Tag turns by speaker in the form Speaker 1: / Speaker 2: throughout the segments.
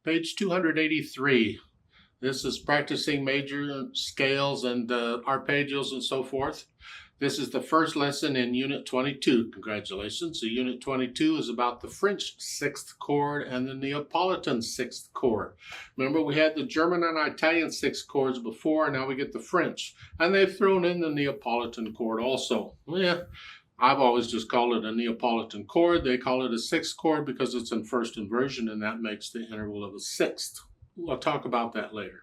Speaker 1: Page 283. This is practicing major scales and arpeggios and so forth. This is the first lesson in Unit 22. Congratulations. So Unit 22 is about the French sixth chord and the Neapolitan sixth chord. Remember, we had the German and Italian sixth chords before, now we get the French. And they've thrown in the Neapolitan chord also. Yeah, I've always just called it a Neapolitan chord. They call it a sixth chord because it's in first inversion, and that makes the interval of a sixth. We'll talk about that later.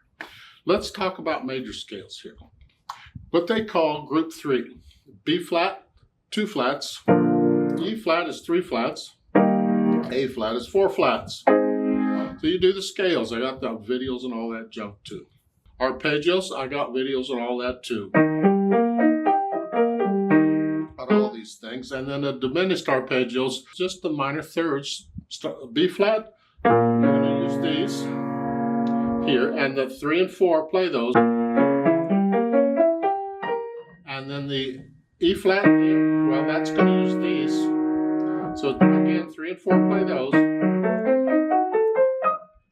Speaker 1: Let's talk about major scales here. What they call group 3. B flat, 2 flats. E flat is 3 flats. A flat is 4 flats. So you do the scales. I got the videos and all that junk too. Arpeggios, I got videos and all that too. Got all these things. And then the diminished arpeggios, just the minor thirds. B flat, you're going to use these here. And the 3 and 4, play those. And then the E flat here, well, that's going to use these. So again, 3 and 4, play those.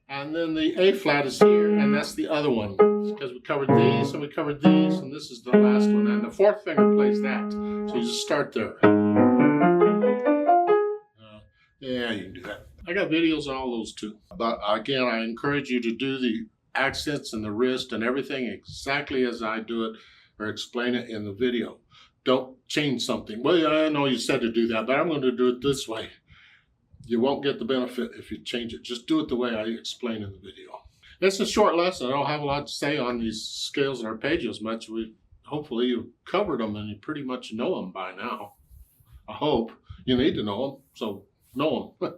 Speaker 1: And then the A flat is here, and that's the other one. Because we covered these, and we covered these, and this is the last one. And the 4th finger plays that. So you just start there. Yeah, you can do that. I got videos on all those too. But again, I encourage you to do the accents and the wrist and everything exactly as I do it or explain it in the video. Don't change something. Well, I know you said to do that, but I'm going to do it this way. You won't get the benefit if you change it. Just do it the way I explain in the video. It's a short lesson. I don't have a lot to say on these scales and arpeggios much. Hopefully you've covered them and you pretty much know them by now. I hope. You need to know them, so know them.